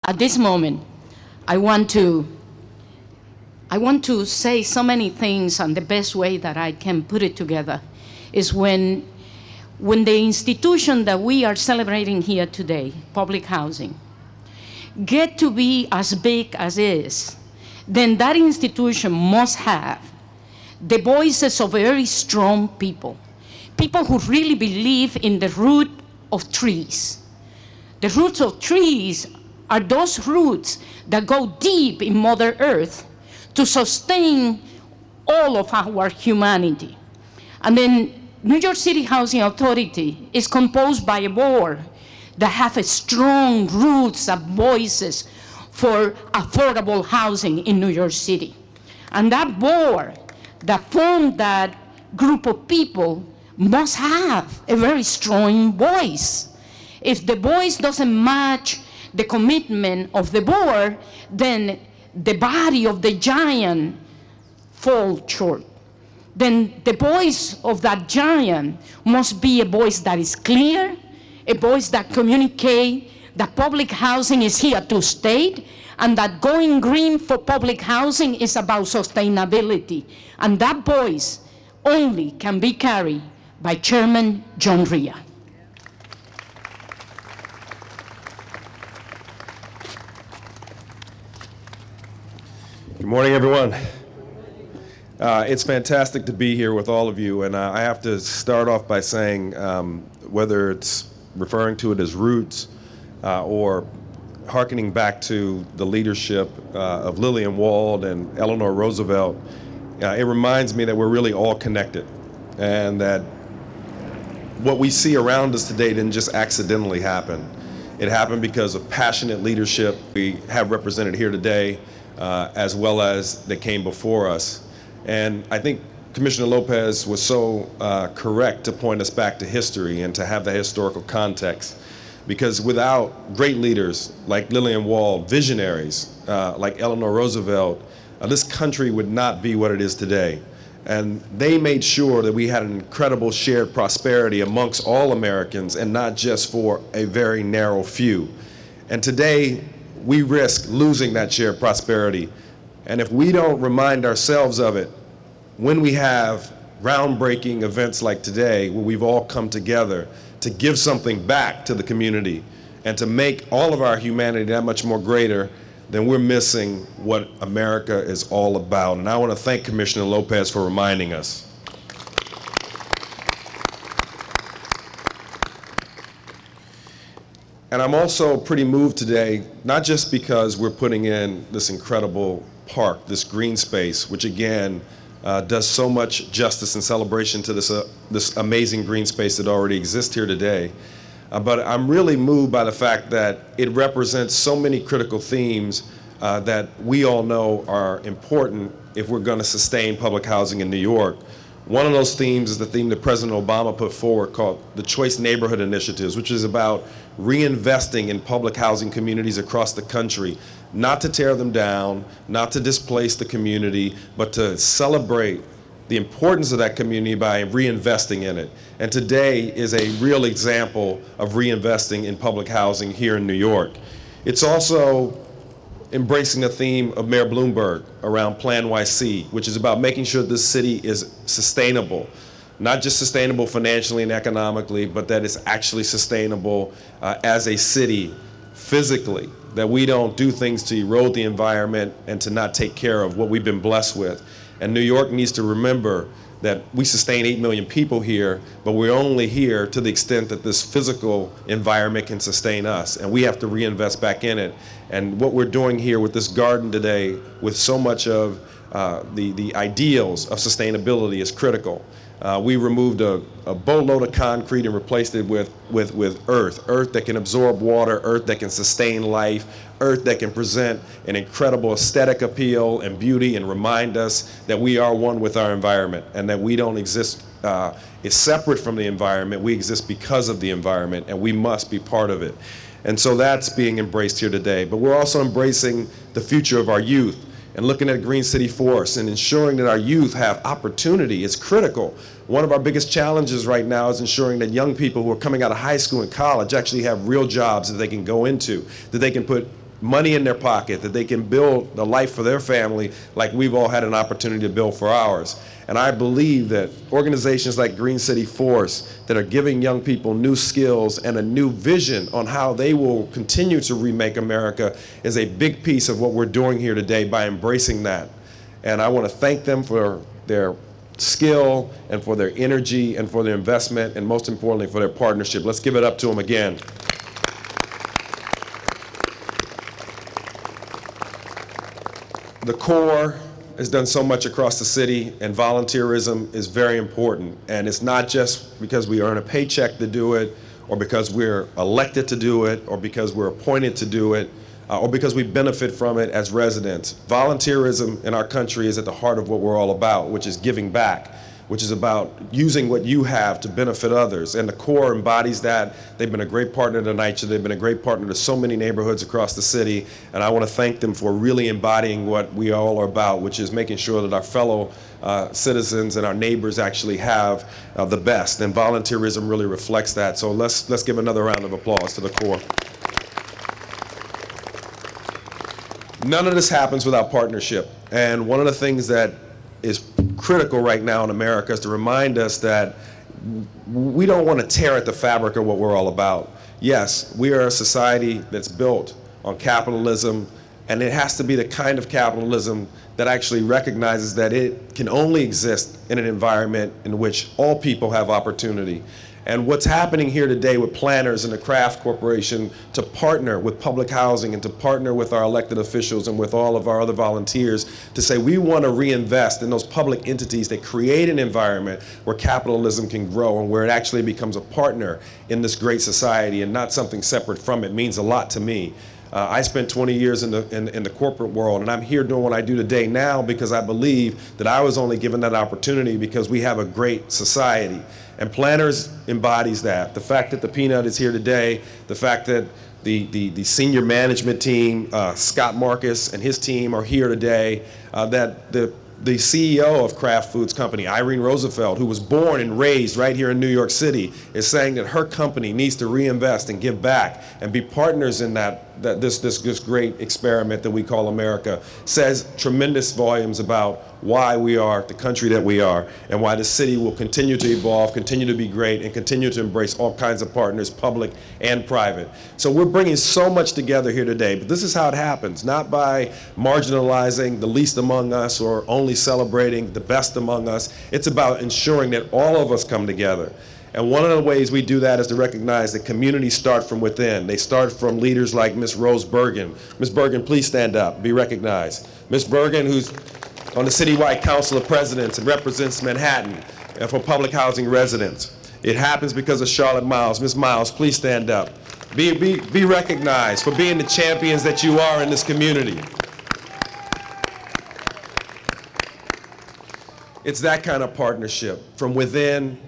At this moment, I want to say so many things, and the best way that I can put it together is when the institution that we are celebrating here today, public housing, get to be as big as is, then that institution must have the voices of very strong people, people who really believe in the root of trees. The roots of trees are those roots that go deep in Mother Earth to sustain all of our humanity. And then New York City Housing Authority is composed by a board that have a strong roots and voices for affordable housing in New York City. And that board that formed that group of people must have a very strong voice. If the voice doesn't match the commitment of the board, then the body of the giant falls short. Then the voice of that giant must be a voice that is clear, a voice that communicates that public housing is here to stay, and that going green for public housing is about sustainability. And that voice only can be carried by Chairman John Rhea. Good morning, everyone. It's fantastic to be here with all of you, and I have to start off by saying whether it's referring to it as roots or hearkening back to the leadership of Lillian Wald and Eleanor Roosevelt, it reminds me that we're really all connected, and that what we see around us today didn't just accidentally happen. It happened because of passionate leadership we have represented here today, as well as that came before us. And I think Commissioner López was so correct to point us back to history and to have the historical context. Because without great leaders like Lillian Wald, visionaries like Eleanor Roosevelt, this country would not be what it is today. And they made sure that we had an incredible shared prosperity amongst all Americans and not just for a very narrow few. And today, we risk losing that shared prosperity. And if we don't remind ourselves of it, when we have groundbreaking events like today, where we've all come together to give something back to the community and to make all of our humanity that much more greater, then we're missing what America is all about. And I want to thank Commissioner López for reminding us. And I'm also pretty moved today, not just because we're putting in this incredible park, this green space, which again does so much justice and celebration to this amazing green space that already exists here today. But I'm really moved by the fact that it represents so many critical themes that we all know are important if we're going to sustain public housing in New York. One of those themes is the theme that President Obama put forward called the Choice Neighborhood Initiatives, which is about reinvesting in public housing communities across the country, not to tear them down, not to displace the community, but to celebrate the importance of that community by reinvesting in it. And today is a real example of reinvesting in public housing here in New York. It's also embracing the theme of Mayor Bloomberg around Plan NYC, which is about making sure this city is sustainable, not just sustainable financially and economically, but that it's actually sustainable as a city physically, that we don't do things to erode the environment and to not take care of what we've been blessed with. And New York needs to remember that we sustain 8 million people here, but we're only here to the extent that this physical environment can sustain us, and we have to reinvest back in it. And what we're doing here with this garden today, with so much of the ideals of sustainability, is critical. We removed a boatload of concrete and replaced it with earth that can absorb water, earth that can sustain life, earth that can present an incredible aesthetic appeal and beauty and remind us that we are one with our environment and that we don't exist is separate from the environment. We exist because of the environment, and we must be part of it. And so that's being embraced here today. But we're also embracing the future of our youth and looking at Green City Force and ensuring that our youth have opportunity is critical. One of our biggest challenges right now is ensuring that young people who are coming out of high school and college actually have real jobs that they can go into, that they can put money in their pocket, that they can build the life for their family like we've all had an opportunity to build for ours. And I believe that organizations like Green City Force that are giving young people new skills and a new vision on how they will continue to remake America is a big piece of what we're doing here today by embracing that. And I want to thank them for their skill and for their energy and for their investment and most importantly for their partnership. Let's give it up to them again. The Corps has done so much across the city, and volunteerism is very important. And it's not just because we earn a paycheck to do it, or because we're elected to do it, or because we're appointed to do it, or because we benefit from it as residents. Volunteerism in our country is at the heart of what we're all about, which is giving back, which is about using what you have to benefit others. And the Corps embodies that. They've been a great partner to NYCHA. They've been a great partner to so many neighborhoods across the city. And I want to thank them for really embodying what we all are about, which is making sure that our fellow citizens and our neighbors actually have the best. And volunteerism really reflects that. So let's give another round of applause to the Corps. None of this happens without partnership. And one of the things that is critical right now in America is to remind us that we don't want to tear at the fabric of what we're all about. Yes, we are a society that's built on capitalism, and it has to be the kind of capitalism that actually recognizes that it can only exist in an environment in which all people have opportunity. And what's happening here today with planners and the Craft Corporation to partner with public housing and to partner with our elected officials and with all of our other volunteers to say we want to reinvest in those public entities that create an environment where capitalism can grow and where it actually becomes a partner in this great society and not something separate from it means a lot to me. I spent 20 years in the corporate world, and I'm here doing what I do today now because I believe that I was only given that opportunity because we have a great society. And Planners embodies that. The fact that the Peanut is here today, the fact that the senior management team, Scott Marcus and his team are here today, that the CEO of Kraft Foods Company, Irene Roosevelt, who was born and raised right here in New York City, is saying that her company needs to reinvest and give back and be partners in this great experiment that we call America, says tremendous volumes about why we are the country that we are and why the city will continue to evolve, continue to be great, and continue to embrace all kinds of partners, public and private. So we're bringing so much together here today, but this is how it happens, not by marginalizing the least among us or only celebrating the best among us. It's about ensuring that all of us come together. And one of the ways we do that is to recognize that communities start from within. They start from leaders like Ms. Rose Bergen. Ms. Bergen, please stand up, be recognized. Ms. Bergen, who's on the Citywide Council of Presidents and represents Manhattan for public housing residents. It happens because of Charlotte Miles. Ms. Miles, please stand up. Be recognized for being the champions that you are in this community. It's that kind of partnership from within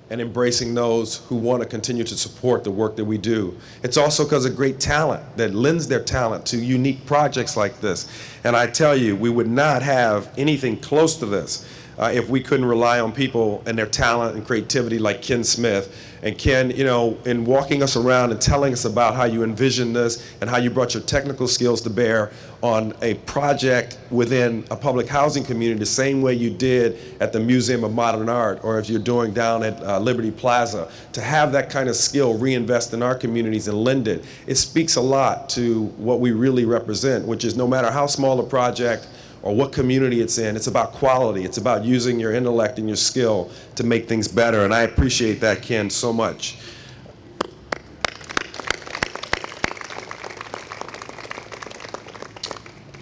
and embracing those who want to continue to support the work that we do. It's also because of great talent that lends their talent to unique projects like this. And I tell you, we would not have anything close to this if we couldn't rely on people and their talent and creativity like Ken Smith. And Ken, you know, in walking us around and telling us about how you envisioned this and how you brought your technical skills to bear on a project within a public housing community the same way you did at the Museum of Modern Art or if you're doing down at Liberty Plaza, to have that kind of skill reinvest in our communities and lend it, it speaks a lot to what we really represent, which is no matter how small a project or what community it's in, it's about quality. It's about using your intellect and your skill to make things better, and I appreciate that, Ken, so much.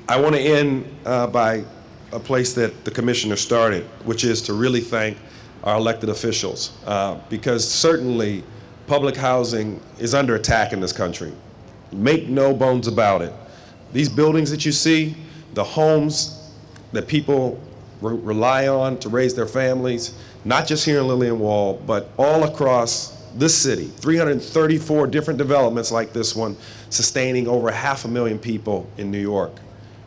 I want to end by a place that the commissioner started, which is to really thank our elected officials, because certainly public housing is under attack in this country. Make no bones about it. These buildings that you see, the homes that people rely on to raise their families, not just here in Lillian Wald, but all across this city, 334 different developments like this one, sustaining over 500,000 people in New York.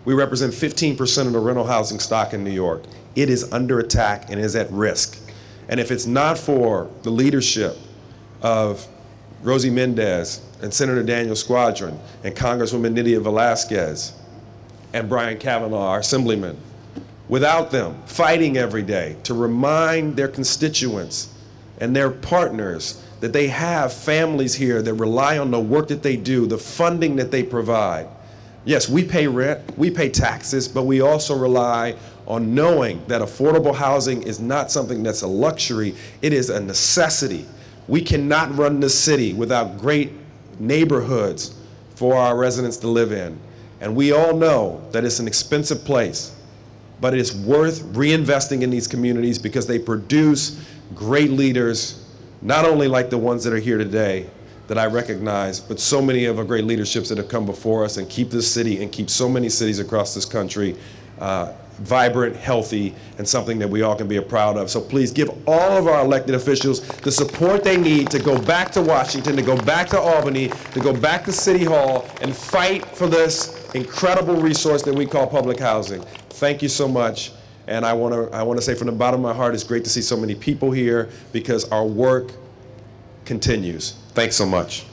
We represent 15% of the rental housing stock in New York. It is under attack and is at risk. And if it's not for the leadership of Rosie Mendez, and Senator Daniel Squadron, and Congresswoman Nydia Velasquez, and Brian Kavanaugh, our assemblyman. Without them fighting every day to remind their constituents and their partners that they have families here that rely on the work that they do, the funding that they provide. Yes, we pay rent, we pay taxes, but we also rely on knowing that affordable housing is not something that's a luxury, it is a necessity. We cannot run this city without great neighborhoods for our residents to live in. And we all know that it's an expensive place, but it is worth reinvesting in these communities because they produce great leaders, not only like the ones that are here today that I recognize, but so many of our great leaderships that have come before us and keep this city and keep so many cities across this country vibrant, healthy, and something that we all can be proud of. So please give all of our elected officials the support they need to go back to Washington, to go back to Albany, to go back to City Hall and fight for this incredible resource that we call public housing. Thank you so much. And I want to say from the bottom of my heart, it's great to see so many people here because our work continues. Thanks so much.